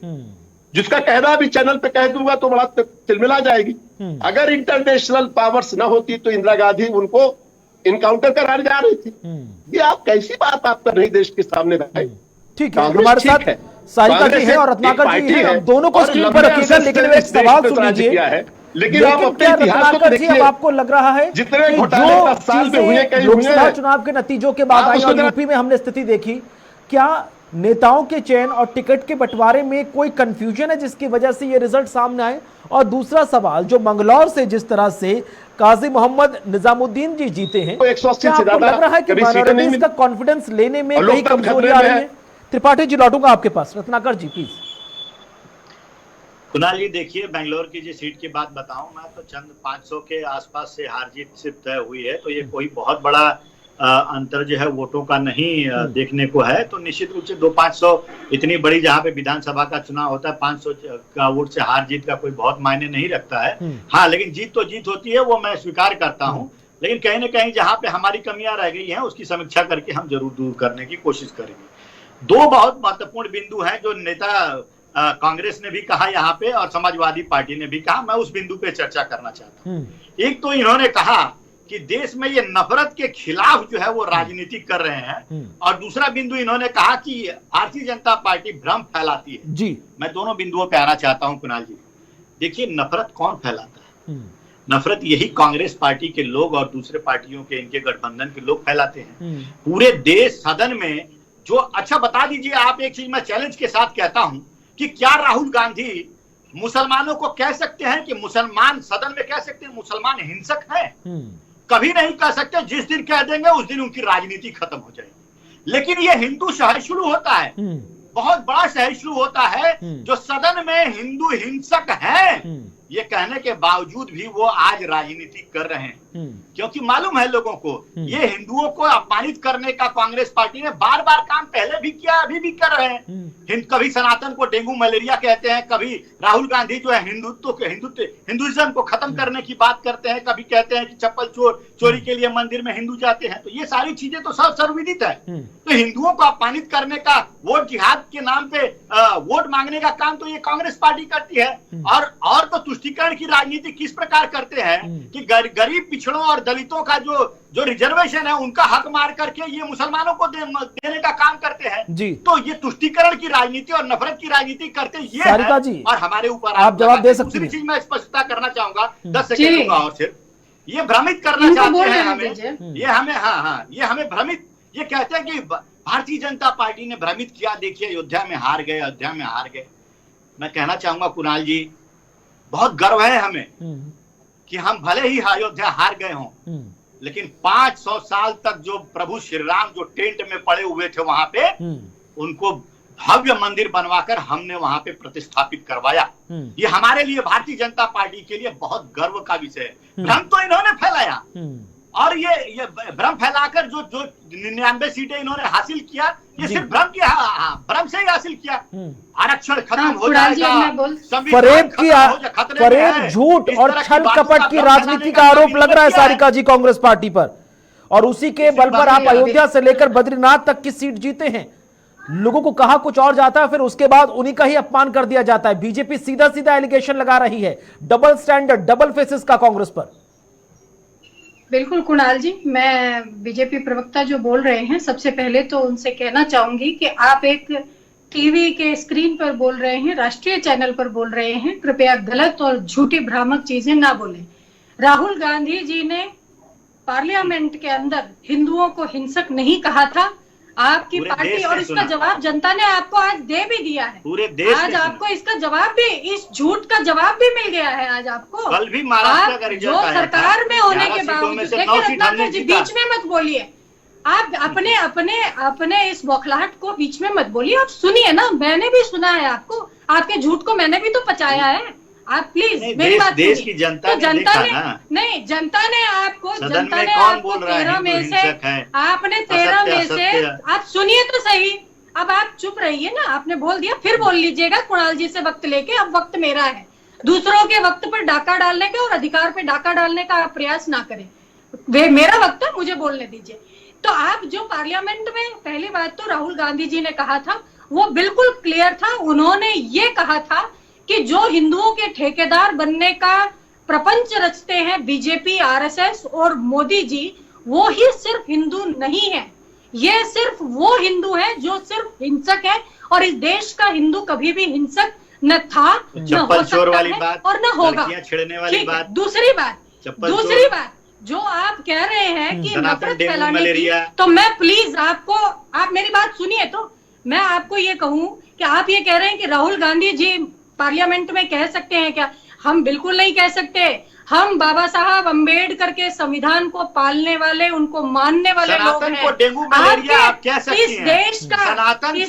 जिसका कहना भी चैनल पे कह दूंगा तो बड़ा तिलमिला जाएगी। अगर इंटरनेशनल पावर्स न होती तो इंदिरा गांधी उनको इनकाउंटर कराने जा रही थी। ये आप कैसी बात आप कर रही देश के सामने भाई? ठीक है, हमारे साथ सारिका जी है और रत्नाकर जी है, हम दोनों को स्क्रीन पर रखिएगा। लेकिन एक सवाल सुन लीजिए, लेकिन आप अपने इतिहास को देखिए। अब आपको लग रहा है जितने घोटाले 10 साल में हुए, कई लोकसभा चुनाव के नतीजों के बाद आई और यूपी में हमने स्थिति देखी, क्या नेताओं के चयन और टिकट के बंटवारे में कोई कंफ्यूजन है जिसकी वजह से ये रिजल्ट सामने आए? और दूसरा सवाल, जो मंगलौर से जिस तरह से काजी मोहम्मद निजामुद्दीन जी जीते हैं, क्या आपको लग रहा है कि माइनॉरिटीज का कॉन्फिडेंस लेने में कहीं कमजोरी आ रही है? त्रिपाठी जी लौटूंगा आपके पास। रत्नाकर जी प्लीज। कुणाल जी देखिए, बेंगलोर की जो सीट की बात बताऊं मैं, तो चंद 500 के आसपास से हार जीत सिर्फ तय हुई है। तो ये कोई बहुत बड़ा अंतर जो है वोटों का नहीं देखने को है। तो निश्चित रूप से 200-500 इतनी बड़ी, जहां पे विधानसभा का चुनाव होता है, 500 का वोट से हार जीत का कोई बहुत मायने नहीं रखता है। हाँ, लेकिन जीत तो जीत होती है, वो मैं स्वीकार करता हूं। लेकिन कहीं ना कहीं जहां पे हमारी कमियां रह गई हैं उसकी समीक्षा करके हम जरूर दूर करने की कोशिश करेंगे। 2 बहुत महत्वपूर्ण बिंदु हैं जो नेता कांग्रेस ने भी कहा यहाँ पे और समाजवादी पार्टी ने भी कहा, मैं उस बिंदु पे चर्चा करना चाहता हूँ। एक तो इन्होंने कहा कि देश में ये नफरत के खिलाफ जो है वो राजनीति कर रहे हैं, और दूसरा बिंदु इन्होंने कहा कि भारतीय जनता पार्टी भ्रम फैलाती है जी। मैं दोनों बिंदुओं पे आना चाहता हूं कुणाल जी। देखिए, नफरत कौन फैलाता है? नफरत यही कांग्रेस पार्टी के लोग और दूसरे पार्टियों के, इनके गठबंधन के लोग फैलाते हैं पूरे देश। सदन में जो, अच्छा बता दीजिए आप, एक चीज मैं चैलेंज के साथ कहता हूं कि क्या राहुल गांधी मुसलमानों को कह सकते हैं कि मुसलमान, सदन में कह सकते हैं मुसलमान हिंसक है? कभी नहीं कह सकते। जिस दिन कह देंगे उस दिन उनकी राजनीति खत्म हो जाएगी। लेकिन ये हिंदू सहिष्णु होता है, बहुत बड़ा सहिष्णु होता है जो सदन में हिंदू हिंसक है ये कहने के बावजूद भी वो आज राजनीति कर रहे हैं, क्योंकि मालूम है लोगों को ये हिंदुओं को अपमानित करने का कांग्रेस पार्टी ने बार बार काम पहले भी किया, अभी भी कर रहे हैं। कभी सनातन को डेंगू मलेरिया कहते हैं, कभी राहुल गांधी जो है हिंदुइज्म को खत्म करने की बात करते हैं, कभी कहते हैं कि चप्पल चोरी के लिए मंदिर में हिंदू जाते हैं। तो ये सारी चीजें तो सब सर्वविदित है। तो हिंदुओं को अपमानित करने का, वोट जिहाद के नाम पे वोट मांगने का काम तो ये कांग्रेस पार्टी करती है। और तो तुष्टीकरण की राजनीति किस प्रकार करते हैं कि गरीब पिछड़ों और दलितों का जो रिजर्वेशन है उनका हक मार करके ये मुसलमानों को देने का काम करते हैं जी। तो ये तुष्टीकरण की राजनीति और नफरत की राजनीति करते ये है। जी, और हमारे ऊपर आप जवाब दे सकते हैं। दूसरी चीज मैं स्पष्टता करना चाहूंगा, 10 सेकंड दूंगा और सिर्फ ये भ्रमित करना चाहते हैं हमें, ये हमें भ्रमित, ये कहते हैं कि भारतीय जनता पार्टी ने भ्रमित किया, देखिए अयोध्या में हार गए। मैं कहना चाहूंगा कुणाल जी, बहुत गर्व है हमें कि हम भले ही अयोध्या हार गए हों, लेकिन 500 साल तक जो प्रभु श्री राम जो टेंट में पड़े हुए थे वहां पे, उनको भव्य मंदिर बनवाकर हमने वहां पे प्रतिष्ठापित करवाया। ये हमारे लिए, भारतीय जनता पार्टी के लिए बहुत गर्व का विषय है। भ्रम तो इन्होंने फैलाया, और ये भ्रम फैलाकर जो 99 सीटें इन्होंने हासिल किया, ये सिर्फ भ्रम से ही हासिल किया। आरक्षण खत्म हो जाएगा, फरेब, झूठ और छल कपट की राजनीति का आरोप लग रहा है सारिका जी कांग्रेस पार्टी पर, और उसी के बल पर आप अयोध्या से लेकर बद्रीनाथ तक की सीट जीते हैं। लोगों को कहा कुछ और जाता है, फिर उसके बाद उन्हीं का ही अपमान कर दिया जाता है। बीजेपी सीधा सीधा एलिगेशन लगा रही है, डबल स्टैंडर्ड, डबल फेसेस का कांग्रेस पर। बिल्कुल कुणाल जी, मैं बीजेपी प्रवक्ता जो बोल रहे हैं, सबसे पहले तो उनसे कहना चाहूंगी कि आप एक टीवी के स्क्रीन पर बोल रहे हैं, राष्ट्रीय चैनल पर बोल रहे हैं, कृपया गलत और झूठी भ्रामक चीजें ना बोलें। राहुल गांधी जी ने पार्लियामेंट के अंदर हिंदुओं को हिंसक नहीं कहा था। आपकी पार्टी, और इसका जवाब जनता ने आपको आज दे भी दिया है। पूरे देश आज आपको इसका जवाब भी, इस झूठ का जवाब भी मिल गया है आज आपको। कल भी महाराष्ट्र का रिजल्ट जो सरकार में होने के बावजूद, देखिए रत्नाकर जी बीच में मत बोलिए, आप अपने इस बौखलाहट को बीच में मत बोलिए, आप सुनिए ना, मैंने भी सुना है आपको, आपके झूठ को मैंने भी तो पचाया है। आप प्लीज मेरी बात देश की जनता ने नहीं, जनता ने आपको, जनता ने आपको 13 में से, आपने 13 में से, आप सुनिए तो सही। अब आप चुप रहिए ना, आपने बोल दिया, फिर बोल लीजिएगा कुणाल जी से वक्त लेके। अब वक्त मेरा है, दूसरों के वक्त पर डाका डालने का और अधिकार पे डाका डालने का आप प्रयास ना करें। वे मेरा वक्त है, मुझे बोलने दीजिए। तो आप जो पार्लियामेंट में, पहली बात तो राहुल गांधी जी ने कहा था वो बिल्कुल क्लियर था। उन्होंने ये कहा था कि जो हिंदुओं के ठेकेदार बनने का प्रपंच रचते हैं बीजेपी, आरएसएस और मोदी जी, वो ही सिर्फ हिंदू नहीं है, ये सिर्फ वो हिंदू है जो सिर्फ हिंसक है, और इस देश का हिंदू कभी भी हिंसक न था, न हो सकता है और न होगा। ठीक है, दूसरी बात जो आप कह रहे हैं कि नफरत फैलाने की, तो मैं प्लीज आप मेरी बात सुनिए। तो मैं आपको ये कहूं कि आप ये कह रहे हैं कि राहुल गांधी जी पार्लियामेंट में कह सकते हैं क्या? हम बिल्कुल नहीं कह सकते। हम बाबा साहब अम्बेडकर के संविधान को पालने वाले, उनको मानने वाले लोग हैं। आप कह सकती इस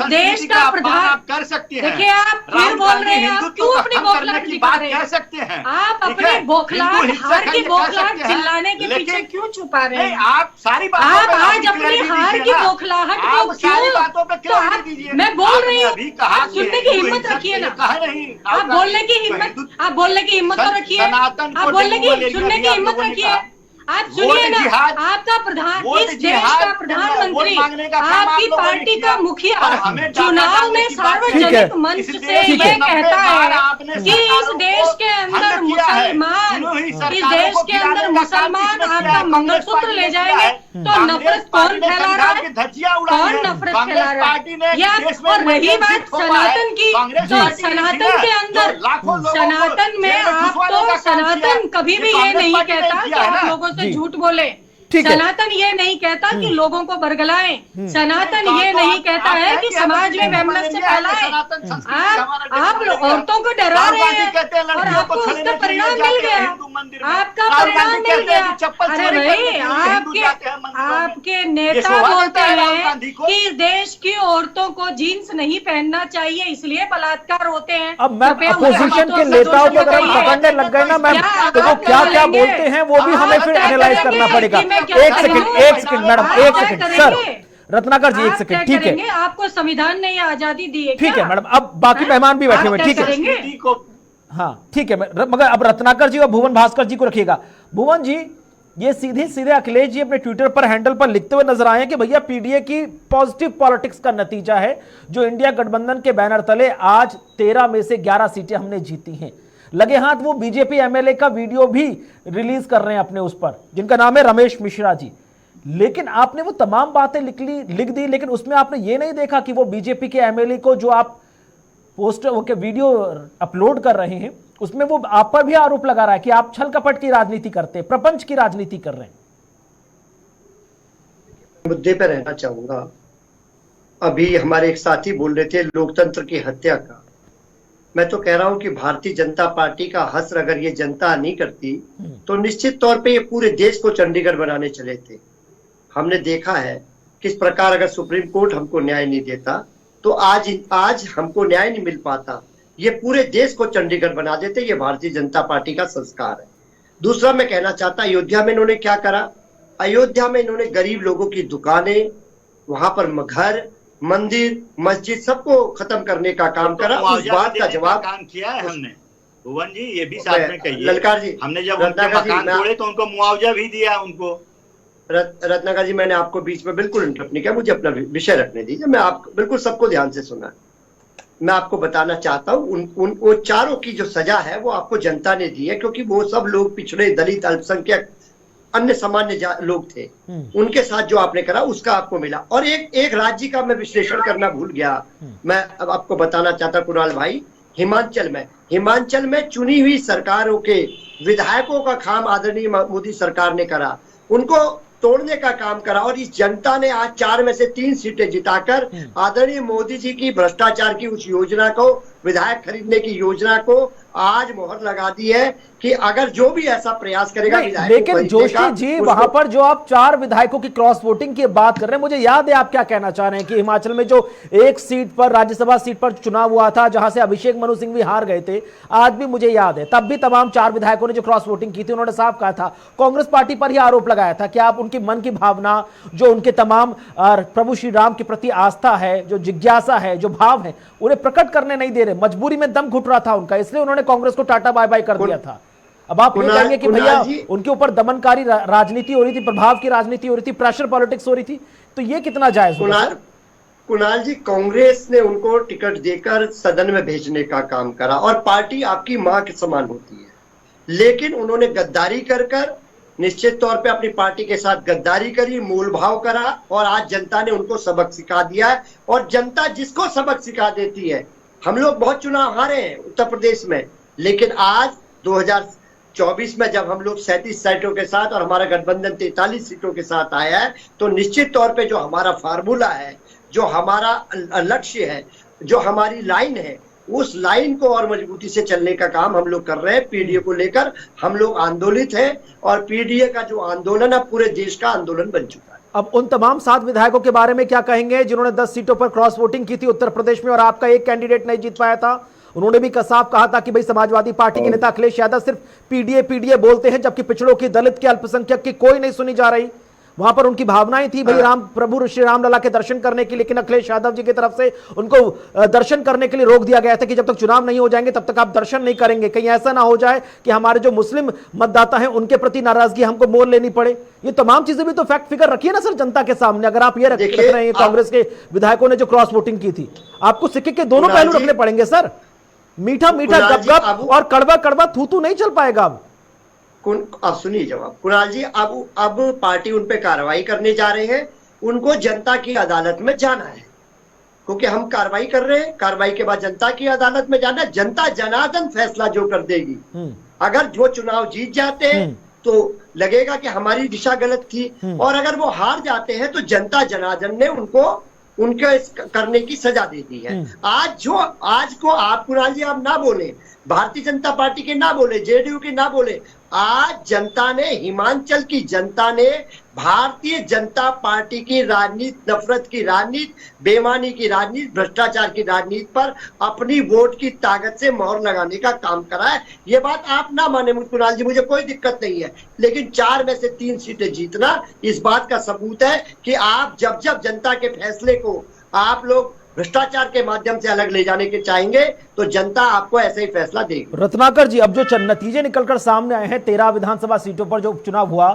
देश का प्रधान आप कर सकती हैं। देखिए आप फिर बोल रहे हैं, आप क्यों अपनी बौखलाहट दिखा रहे हैं? कह सकते हैं आप अपनी बौखलाहट, हार की बौखलाहट चिल्लाने के पीछे क्यों छुपा रहे हैं? आप सारी आप आज अपनी हार की बौखलाहट को क्यों, मैं बोल रही हूँ, सुनने की हिम्मत रखिए ना, आप बोलने की हिम्मत तो रखिए, आप बोलने की, सुनने की हिम्मत रखिए। आप सुनिए ना, आपका प्रधान, इस देश का प्रधानमंत्री, आपकी पार्टी का मुखिया चुनाव में सार्वजनिक मंच से ये कहता है कि इस देश के अंदर मुसलमान आपका मंगलसूत्र ले जाएंगे। तो नफरत कौन फैला रहा है? कौन नफरत फैला रहा है? या और रही बात सनातन की, तो सनातन के अंदर, सनातन में आप तो, सनातन कभी भी ये नहीं कहता कि आप लोगों से झूठ बोले। ठीक है। सनातन ये नहीं कहता कि लोगों को बरगलाएं, सनातन ये नहीं कहता है कि समाज में वैमनस्य फैलाएं। आप औरतों को डरा रहे हैं और आपको उसका परिणाम मिल गया, आपका परिणाम मिल गया। अरे भाई, आपके नेता बोलते हैं कि देश की औरतों को जीन्स नहीं पहनना चाहिए इसलिए बलात्कार होते हैं। अब मैं अपोजिशन के नेताओं को अगर पकड़ने लग गए ना मैम, तो वो क्या क्या बोलते हैं वो भी हमें फिर एनालाइज करना पड़ेगा। एक सेकंड मैडम, एक सेकंड सर, रत्नाकर जी एक सेकंड, ठीक है। आपको संविधान ने आजादी दी है, ठीक है मैडम, अब बाकी मेहमान भी बैठे हुए, ठीक है, हाँ ठीक है। मगर अब रत्नाकर जी और भुवन भास्कर जी को रखिएगा। भुवन जी, ये सीधे सीधे अखिलेश जी अपने ट्विटर पर हैंडल पर लिखते हुए नजर आए हैं कि भैया पीडीए की पॉजिटिव पॉलिटिक्स का नतीजा है जो इंडिया गठबंधन के बैनर तले आज 13 में से 11 सीटें हमने जीती हैं। लगे हाथ वो बीजेपी एमएलए का वीडियो भी रिलीज कर रहे हैं अपने उस पर, जिनका नाम है रमेश मिश्रा जी। लेकिन आपने वो तमाम बातें लिख दी, लेकिन उसमें आपने ये नहीं देखा कि वो बीजेपी के एमएलए को जो आप पोस्टर के वीडियो अपलोड कर रहे हैं उसमें वो आप पर भी आरोप लगा रहा है कि आप छल कपट की राजनीति करते हैं, प्रपंच की राजनीति कर रहे हैं। मुद्दे पर रहना चाहूंगा। अभी हमारे एक साथी बोल रहे थे लोकतंत्र की हत्या का। मैं तो कह रहा हूं कि भारतीय जनता पार्टी का हश्र अगर ये जनता नहीं करती तो निश्चित तौर पे ये पूरे देश को चंडीगढ़ बनाने चले थे। हमने देखा है किस प्रकार अगर सुप्रीम कोर्ट हमको न्याय नहीं देता तो आज हमको न्याय नहीं मिल पाता। ये पूरे देश को चंडीगढ़ बना देते। ये भारतीय जनता पार्टी का संस्कार है। दूसरा मैं कहना चाहता, अयोध्या में इन्होंने क्या करा? अयोध्या में इन्होंने गरीब लोगों की दुकानें, वहां पर घर, मंदिर, मस्जिद सबको खत्म करने का काम करा। उस बात का जवाब काम किया है हमने। भुवन जी ये भी साथ में कहिए, ललकार जी, हमने जब उनके मकान तोड़े तो उनको मुआवजा भी दिया उनको। रत्नाकर जी, मैंने आपको बीच में बिल्कुल इंटरप्ट नहीं किया, मुझे अपना विषय रखने दीजिए। मैं आप बिल्कुल सबको ध्यान से सुना। मैं आपको बताना चाहता हूँ वो चारों की जो सजा है वो आपको जनता ने दी है, क्योंकि वो सब लोग पिछड़े, दलित, अल्पसंख्यक, अन्य सामान्य लोग थे। उनके साथ जो आपने करा उसका आपको मिला। और एक राज्य का मैं विश्लेषण करना भूल गया। मैं अब आपको बताना चाहता कुणाल भाई, हिमाचल में चुनी हुई सरकारों के विधायकों का काम आदरणीय मोदी सरकार ने करा, उनको तोड़ने का काम करा। और इस जनता ने आज 4 में से 3 सीटें जिताकर आदरणीय मोदी जी की भ्रष्टाचार की उस योजना को, विधायक खरीदने की योजना को आज मोहर लगा दी है कि अगर जो भी ऐसा प्रयास करेगा। लेकिन जोशी जी, वहां पर जो आप 4 विधायकों की क्रॉस वोटिंग की बात कर रहे हैं, मुझे याद है आप क्या कहना चाह रहे हैं कि हिमाचल में जो एक सीट पर, राज्यसभा सीट पर चुनाव हुआ था जहां से अभिषेक मनु सिंह भी हार गए थे, आज भी मुझे याद है, तब भी तमाम 4 विधायकों ने जो क्रॉस वोटिंग की थी उन्होंने साफ कहा था, कांग्रेस पार्टी पर ही आरोप लगाया था कि आप उनकी मन की भावना, जो उनके तमाम प्रभु श्री राम के प्रति आस्था है, जो जिज्ञासा है, जो भाव है, उन्हें प्रकट करने नहीं दे रहे। मजबूरी में दम घुट रहा था उनका, इसलिए उन्होंने कांग्रेस को टाटा बाय बाय कर दिया था। अब आप ये कहेंगे कि भैया उनके ऊपर दमनकारी राजनीति हो रही थी, प्रभाव की राजनीति हो रही थी, प्रेशर पॉलिटिक्स हो रही थी, तो ये कितना जायज होगा? कुणाल जी, कांग्रेस ने उनको टिकट देकर सदन में भेजने का काम करा और पार्टी आपकी मां के समान होती है, लेकिन उन्होंने गद्दारी कर निश्चित तौर पे अपनी पार्टी के साथ गद्दारी करी, मोल भाव करा और आज जनता ने उनको सबक सिखा दिया है। और जनता जिसको सबक सिखा देती है, हम लोग बहुत चुनाव हारे हैं उत्तर प्रदेश में, लेकिन आज 2024 में जब हम लोग 37 सीटों के साथ और हमारा गठबंधन 43 सीटों के साथ आया है, तो निश्चित तौर पे जो हमारा फार्मूला है, जो हमारा लक्ष्य है, जो हमारी लाइन है, उस लाइन को और मजबूती से चलने का काम हम लोग कर रहे हैं। पीडीए को लेकर हम लोग आंदोलित हैं और पीडीए का जो आंदोलन है पूरे देश का आंदोलन बन चुका है। अब उन तमाम 7 विधायकों के बारे में क्या कहेंगे जिन्होंने 10 सीटों पर क्रॉस वोटिंग की थी उत्तर प्रदेश में और आपका एक कैंडिडेट नहीं जीत पाया था? उन्होंने भी साफ कहा था कि भाई समाजवादी पार्टी के नेता अखिलेश यादव सिर्फ पीडीए बोलते हैं, जबकि पिछड़ों की, दलित के, अल्पसंख्यक की कोई नहीं सुनी जा रही। वहां पर उनकी भावनाएं थी भाई प्रभु श्री राम लला के दर्शन करने की, लेकिन अखिलेश यादव जी की तरफ से उनको दर्शन करने के लिए रोक दिया गया था कि जब तक चुनाव नहीं हो जाएंगे तब तक आप दर्शन नहीं करेंगे, कहीं ऐसा ना हो जाए कि हमारे जो मुस्लिम मतदाता हैं उनके प्रति नाराजगी हमको मोल लेनी पड़े। ये तमाम चीजें भी तो फैक्ट फिगर रखिए ना सर जनता के सामने। अगर आप ये रख रहे हैं कांग्रेस के विधायकों ने जो क्रॉस वोटिंग की थी, आपको सिक्के के दोनों पहलू रखने पड़ेंगे सर। मीठा मीठा गप और कड़वा कड़वा थूथू नहीं चल पाएगा। अब सुनिए जवाब कुणाल जी, अब पार्टी उन पे कार्रवाई करने जा रहे हैं, उनको जनता की अदालत में जाना है, क्योंकि हम कार्रवाई कर रहे हैं, कार्रवाई के बाद जनता की अदालत में जाना है। जनता जनार्दन फैसला जो कर देगी। अगर जो चुनाव जीत जाते हैं तो लगेगा कि हमारी दिशा गलत थी। और अगर वो हार जाते हैं तो जनता जनार्दन ने उनको उनके करने की सजा दे दी है। आज को आप कुणाल जी आप ना बोले, भारतीय जनता पार्टी के ना बोले, जेडीयू के ना बोले, आज जनता ने, हिमाचल की जनता ने भारतीय जनता पार्टी की राजनीति, नफरत की राजनीति, बेईमानी की राजनीति, भ्रष्टाचार की राजनीति पर अपनी वोट की ताकत से मोहर लगाने का काम करा है। ये बात आप ना माने कुणाल जी, मुझे कोई दिक्कत नहीं है, लेकिन 4 में से 3 सीटें जीतना इस बात का सबूत है कि आप जब जनता के फैसले को आप लोग भ्रष्टाचार के माध्यम से अलग ले जाने के चाहेंगे तो जनता आपको ऐसे ही फैसला देगी। रत्नाकर जी, अब जो नतीजे निकलकर सामने आए हैं 13 विधानसभा सीटों पर जो उपचुनाव हुआ,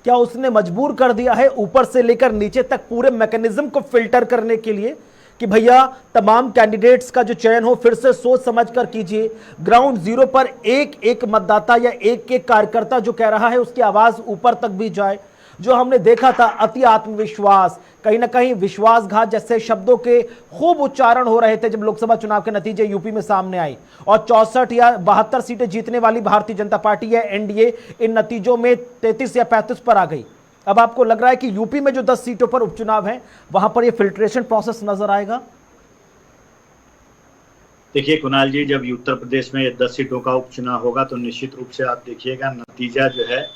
क्या उसने मजबूर कर दिया है ऊपर से लेकर नीचे तक पूरे मैकेनिज्म को फिल्टर करने के लिए कि भैया तमाम कैंडिडेट्स का जो चयन हो फिर से सोच समझ कर कीजिए, ग्राउंड जीरो पर एक एक मतदाता या एक एक कार्यकर्ता जो कह रहा है उसकी आवाज ऊपर तक भी जाए? जो हमने देखा था अति आत्मविश्वास, कहीं ना कहीं विश्वासघात जैसे शब्दों के खूब उच्चारण हो रहे थे जब लोकसभा चुनाव के नतीजे यूपी में सामने आई और 64 या 72 सीटें जीतने वाली भारतीय जनता पार्टी या एनडीए इन नतीजों में 33 या 35 पर आ गई। अब आपको लग रहा है कि यूपी में जो 10 सीटों पर उपचुनाव है वहां पर यह फिल्ट्रेशन प्रोसेस नजर आएगा? देखिए कुणाल जी, जब उत्तर प्रदेश में 10 सीटों का उपचुनाव होगा तो निश्चित रूप से आप देखिएगा नतीजा जो है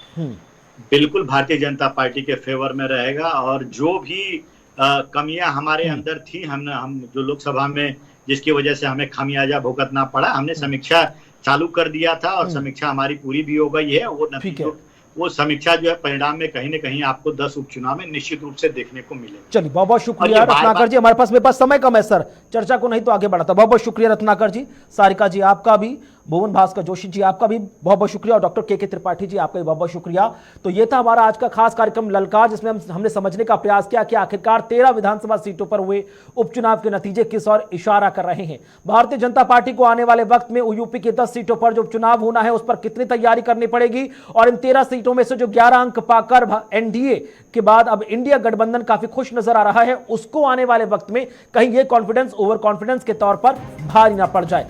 बिल्कुल भारतीय जनता पार्टी के फेवर में रहेगा। और जो भी कमियां हमारे अंदर थी, हम जो लोकसभा में जिसकी वजह से हमें खामियाजा भुगतना पड़ा, हमने समीक्षा चालू कर दिया था और समीक्षा हमारी पूरी भी हो गई है। वो समीक्षा जो है परिणाम में कहीं न कहीं आपको 10 उपचुनाव में निश्चित रूप से देखने को मिलेगा। चलिए, बहुत बहुत शुक्रिया रत्नाकर जी। मेरे पास समय कम है सर, चर्चा को नहीं तो आगे बढ़ाता। बहुत बहुत शुक्रिया रत्नाकर जी, सारिका जी आपका भी, भुवन भास्कर जोशी जी आपका भी बहुत बहुत शुक्रिया और डॉक्टर के त्रिपाठी जी आपका भी बहुत बहुत शुक्रिया। तो ये था हमारा आज का खास कार्यक्रम ललकार, जिसमें हमने समझने का प्रयास किया कि आखिरकार 13 विधानसभा सीटों पर हुए उपचुनाव के नतीजे किस ओर इशारा कर रहे हैं। भारतीय जनता पार्टी को आने वाले वक्त में यूपी के 10 सीटों पर जो उपचुनाव होना है उस पर कितनी तैयारी करनी पड़ेगी और इन 13 सीटों में से जो 11 अंक पाकर एनडीए के बाद अब इंडिया गठबंधन काफी खुश नजर आ रहा है, उसको आने वाले वक्त में कहीं ये कॉन्फिडेंस ओवर कॉन्फिडेंस के तौर पर भारी ना पड़ जाए।